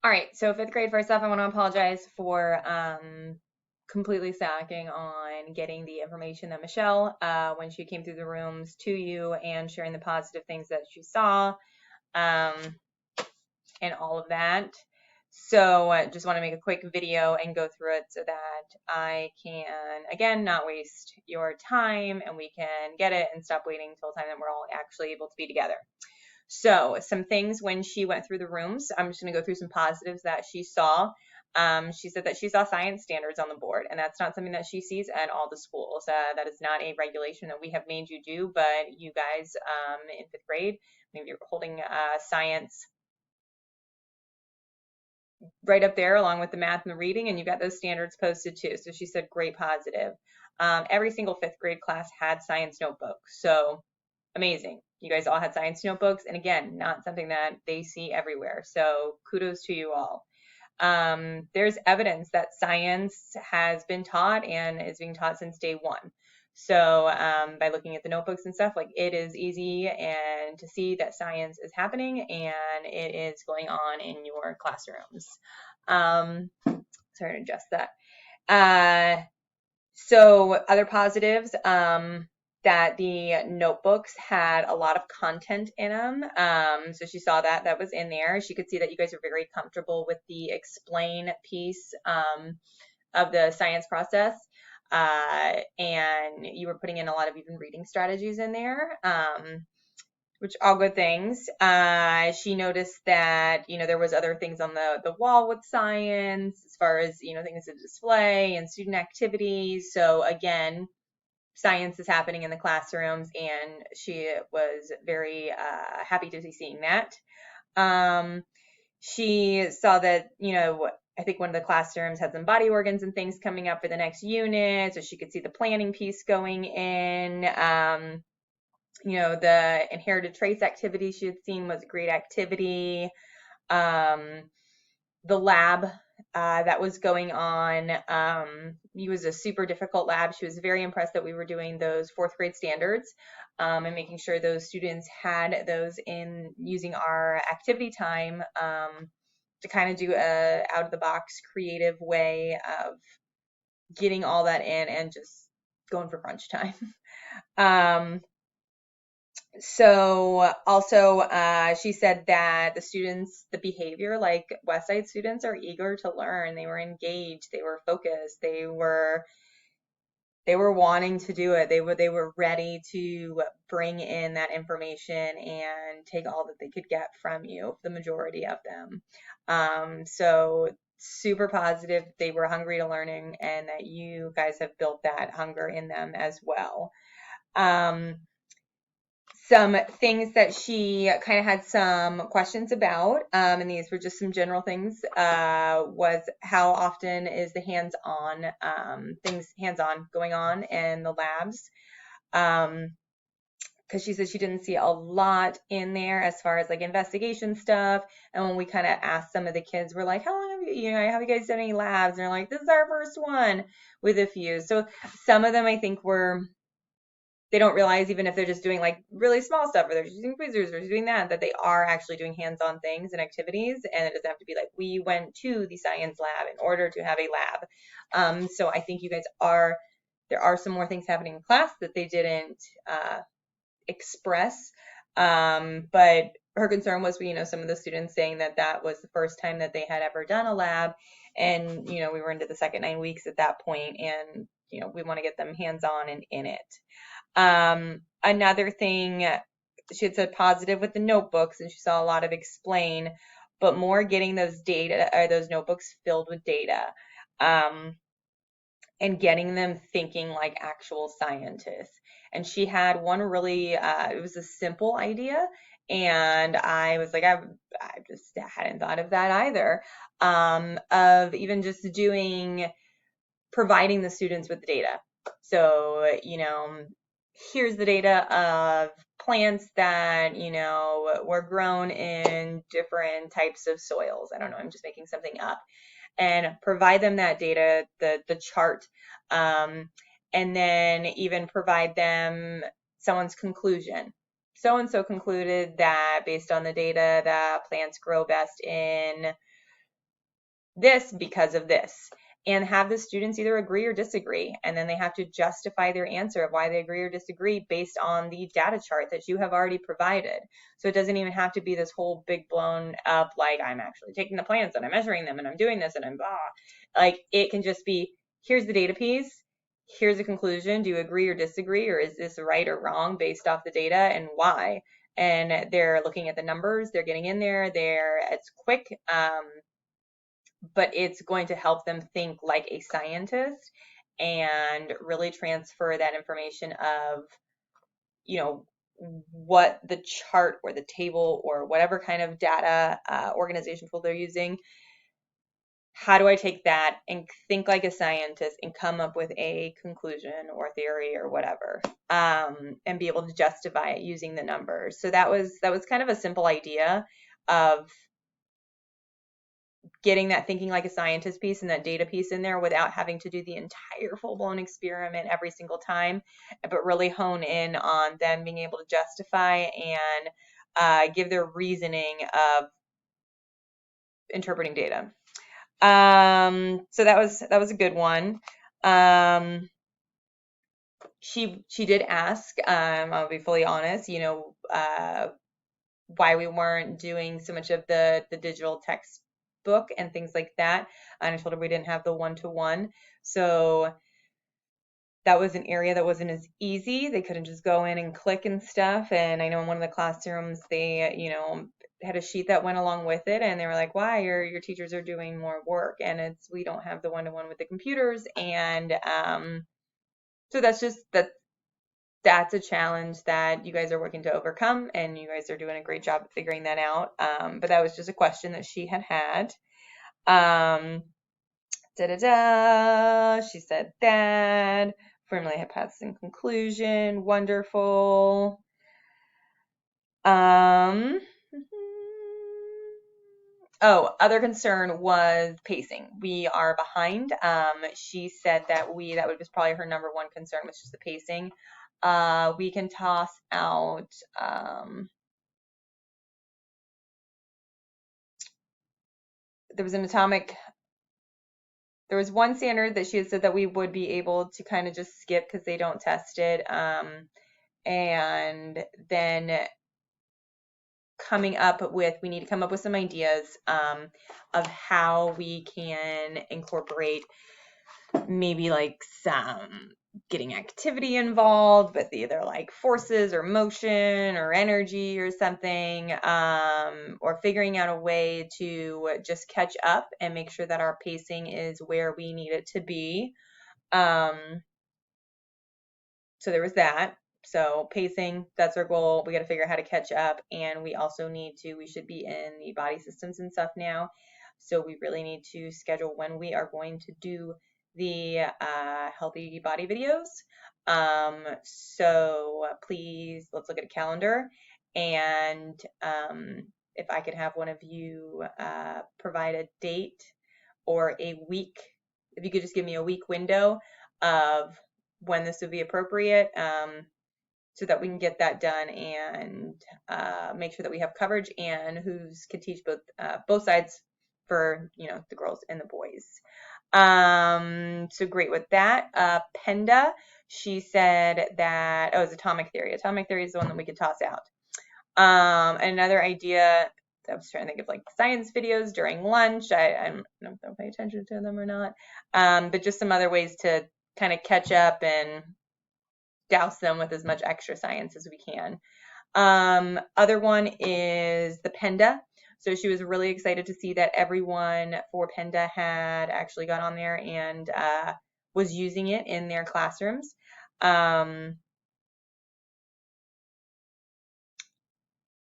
All right, so fifth grade, first off, I want to apologize for completely slacking on getting the information that Michelle, when she came through the rooms to you and sharing the positive things that she saw, um, and all of that. So just want to make a quick video and go through it so that I can, again, not waste your time and we can get it and stop waiting until the time that we're all actually able to be together. So some things when she went through the rooms, I'm just going to go through some positives that she saw. She said that she saw science standards on the board, and that's not something that she sees at all the schools. That is not a regulation that we have made you do, but you guys in fifth grade, maybe you're holding science right up there along with the math and the reading, and you got those standards posted too. So she said great positive. Every single fifth grade class had science notebooks. So amazing. You guys all had science notebooks, and again, not something that they see everywhere. So kudos to you all. There's evidence that science has been taught and is being taught since day one. So by looking at the notebooks and stuff, like it is easy and to see that science is happening and it is going on in your classrooms. Sorry to adjust that. So other positives, that the notebooks had a lot of content in them. So she saw that that was in there. She could see that you guys are very comfortable with the explain piece of the science process. And you were putting in a lot of even reading strategies in there. Which all good things. She noticed that, there was other things on the wall with science as far as, things to display and student activities. So again, science is happening in the classrooms and she was very happy to be seeing that. She saw that, I think one of the classrooms had some body organs and things coming up for the next unit. So she could see the planning piece going in. The inherited traits activity she had seen was a great activity. The lab that was going on, it was a super difficult lab. She was very impressed that we were doing those fourth grade standards and making sure those students had those in using our activity time to kind of do a out of the box creative way of getting all that in and just going for crunch time. So also, she said that the students, the behavior, like Westside students are eager to learn. They were engaged, they were focused, they were wanting to do it. They were ready to bring in that information and take all that they could get from you, the majority of them. So super positive. They were hungry to learning and that you guys have built that hunger in them as well. Some things that she kind of had some questions about, and these were just some general things, was how often is the hands-on going on in the labs? Because she said she didn't see a lot in there as far as like investigation stuff. And when we kind of asked some of the kids, we're like, how long have you guys done any labs? And they're like, this is our first one with a few. So some of them I think they don't realize, even if they're just doing like really small stuff or they're just using quizzers or doing that they are actually doing hands-on things and activities, and it doesn't have to be like we went to the science lab in order to have a lab. So I think you guys there are some more things happening in class that they didn't express, but her concern was, some of the students saying that that was the first time that they had ever done a lab, and we were into the second 9 weeks at that point, and we want to get them hands-on and in it. Another thing, she had said positive with the notebooks, and she saw a lot of explain, but more getting those data or those notebooks filled with data, and getting them thinking like actual scientists. And she had one really, it was a simple idea, and I was like, I just hadn't thought of that either, of even just providing the students with the data. So, here's the data of plants that, were grown in different types of soils. I don't know, I'm just making something up. And provide them that data, the chart, and then even provide them someone's conclusion. So-and-so concluded that based on the data that plants grow best in this because of this, and have the students either agree or disagree, and then they have to justify their answer of why they agree or disagree based on the data chart that you have already provided. So it doesn't even have to be this whole big blown up, like I'm actually taking the plants and I'm measuring them and I'm doing this and I'm blah. Like it can just be, here's the data piece, here's a conclusion, do you agree or disagree, or is this right or wrong based off the data and why? And they're looking at the numbers, they're getting in there, it's quick, but it's going to help them think like a scientist and really transfer that information of, you know, what the chart or the table or whatever kind of data organization tool they're using. How do I take that and think like a scientist and come up with a conclusion or theory or whatever, and be able to justify it using the numbers? So that was kind of a simple idea of getting that thinking like a scientist piece and that data piece in there without having to do the entire full-blown experiment every single time, but really hone in on them being able to justify and give their reasoning of interpreting data. So that was a good one. She did ask, I'll be fully honest, you know, why we weren't doing so much of the digital textbook and things like that. And I told her we didn't have the one-to-one. So that was an area that wasn't as easy. They couldn't just go in and click and stuff. And I know in one of the classrooms, they, you know, had a sheet that went along with it, and they were like, why? Your teachers are doing more work, and we don't have the one-to-one with the computers. And so that's a challenge that you guys are working to overcome, and you guys are doing a great job of figuring that out. But that was just a question that she had. She said that. Formulate hypothesis and conclusion. Wonderful. Oh, other concern was pacing. We are behind. She said that was probably her number one concern, was just the pacing. We can toss out there was one standard that she had said that we would be able to kind of just skip because they don't test it. And then we need to come up with some ideas of how we can incorporate maybe like some getting activity involved with either like forces or motion or energy or something, or figuring out a way to just catch up and make sure that our pacing is where we need it to be. So there was that. So pacing, that's our goal. We got to figure out how to catch up, and we also we should be in the body systems and stuff now. So we really need to schedule when we are going to do the healthy body videos. So please, let's look at a calendar, and if I could have one of you provide a date or a week, if you could just give me a week window of when this would be appropriate, so that we can get that done and make sure that we have coverage and who's can teach both sides for, you know, the girls and the boys. So great with that. Penda, she said that, it's atomic theory. Atomic theory is the one that we could toss out. Another idea, I was trying to think of like science videos during lunch. I don't know if they'll pay attention to them or not. But just some other ways to kind of catch up and douse them with as much extra science as we can. Other one is the Penda. So she was really excited to see that everyone for Penda had actually got on there and was using it in their classrooms.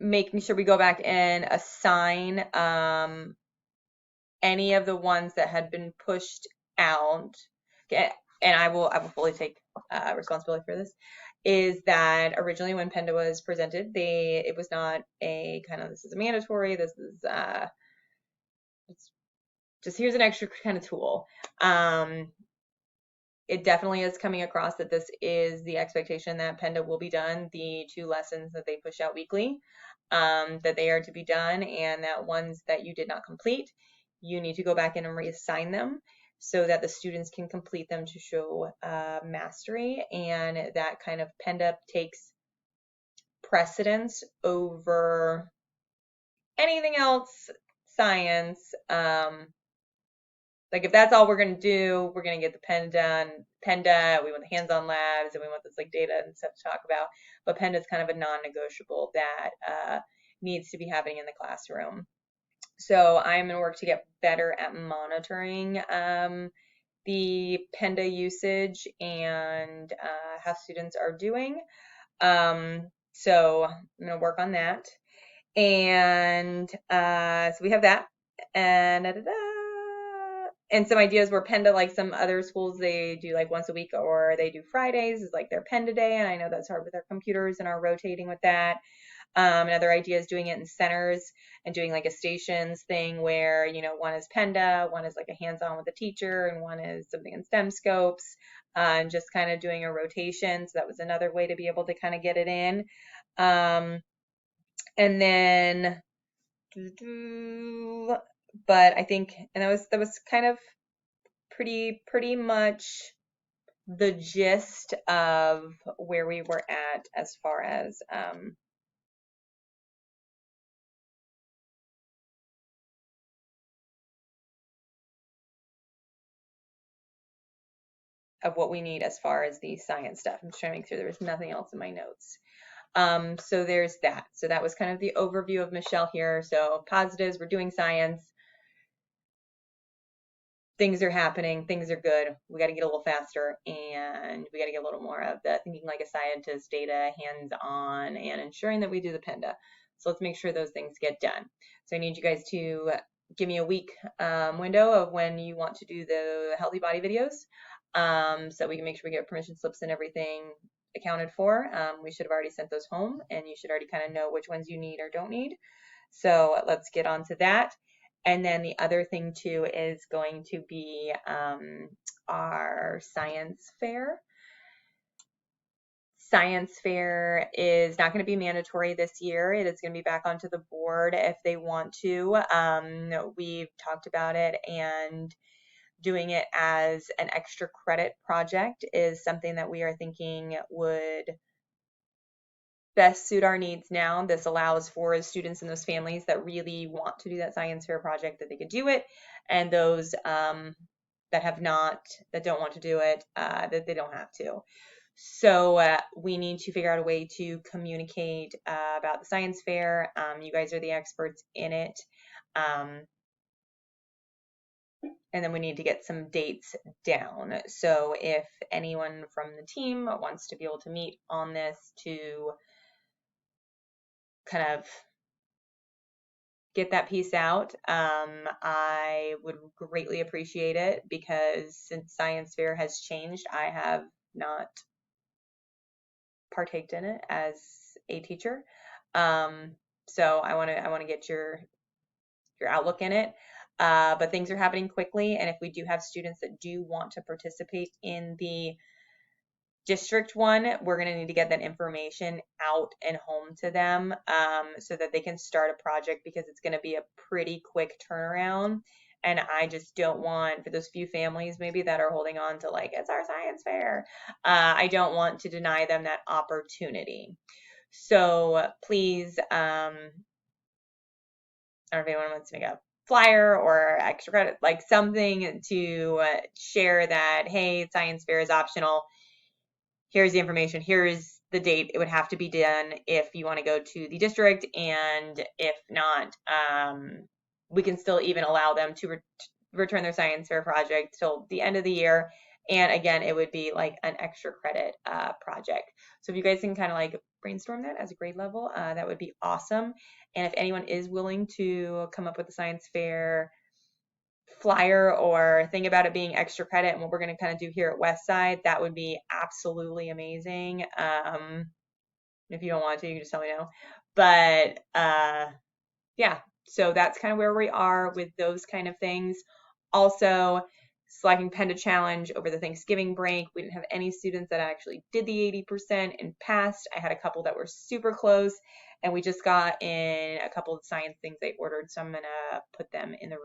Making sure we go back and assign any of the ones that had been pushed out. Okay, and I will fully take responsibility for this. Is that originally when Penda was presented, it was not a kind of, this is a mandatory, this is it's just here's an extra kind of tool. It definitely is coming across that this is the expectation that Penda will be done, the 2 lessons that they push out weekly, that they are to be done, and that ones that you did not complete, you need to go back in and reassign them so that the students can complete them to show mastery, and that kind of PENDA takes precedence over anything else science. Like if that's all we're going to do, we're going to get the PENDA, we want the hands-on labs, and we want this like data and stuff to talk about. But PENDA is kind of a non-negotiable that needs to be happening in the classroom. So I'm going to work to get better at monitoring the PENDA usage and how students are doing. So I'm going to work on that. And so we have that. And some ideas where PENDA, like some other schools, they do like once a week, or they do Fridays is like their PENDA day. And I know that's hard with our computers and are rotating with that. Another idea is doing it in centers and doing like a stations thing where, you know, one is PENDA, one is like a hands-on with the teacher, and one is something in STEM scopes, and just kind of doing a rotation. So that was another way to be able to kind of get it in. And then, but I think, and that was kind of pretty much the gist of where we were at as far as of what we need as far as the science stuff. I'm just trying to make sure there was nothing else in my notes. So there's that. So that was kind of the overview of Michelle here. So positives, we're doing science. Things are happening, things are good. We got to get a little faster, and we got to get a little more of the thinking like a scientist, data, hands-on, and ensuring that we do the PENDA. So let's make sure those things get done. So I need you guys to give me a week window of when you want to do the healthy body videos, so we can make sure we get permission slips and everything accounted for. We should have already sent those home, and you should already kind of know which ones you need or don't need. So let's get on to that. And then the other thing too is going to be our science fair. Science fair is not going to be mandatory this year. It is going to be back onto the board if they want to. We've talked about it, and doing it as an extra credit project is something that we are thinking would best suit our needs now. This allows for students and those families that really want to do that science fair project that they could do it, and those that don't want to do it, that they don't have to. So we need to figure out a way to communicate about the science fair. You guys are the experts in it. And then we need to get some dates down. So if anyone from the team wants to be able to meet on this to kind of get that piece out, I would greatly appreciate it, because since science fair has changed, I have not partaked in it as a teacher. So I want to get your outlook in it. But things are happening quickly, and if we do have students that do want to participate in the district one, we're going to need to get that information out and home to them, so that they can start a project, because it's going to be a pretty quick turnaround. And I just don't want, for those few families maybe that are holding on to like, it's our science fair, I don't want to deny them that opportunity. So please, I don't know if anyone wants to make a flyer or extra credit, like something to share that, hey, science fair is optional. Here's the information. Here's the date it would have to be done if you want to go to the district. And if not, we can still even allow them to return their science fair project till the end of the year. And again, it would be like an extra credit project. So if you guys can kind of like brainstorm that as a grade level, that would be awesome. And if anyone is willing to come up with a science fair flyer or think about it being extra credit and what we're going to kind of do here at Westside, that would be absolutely amazing. If you don't want to, you can just tell me no. But yeah, so that's kind of where we are with those kind of things. Also, slacking PENDA challenge over the Thanksgiving break. We didn't have any students that actually did the 80% and passed. I had a couple that were super close, and we just got in a couple of science things they ordered, so I'm gonna put them in the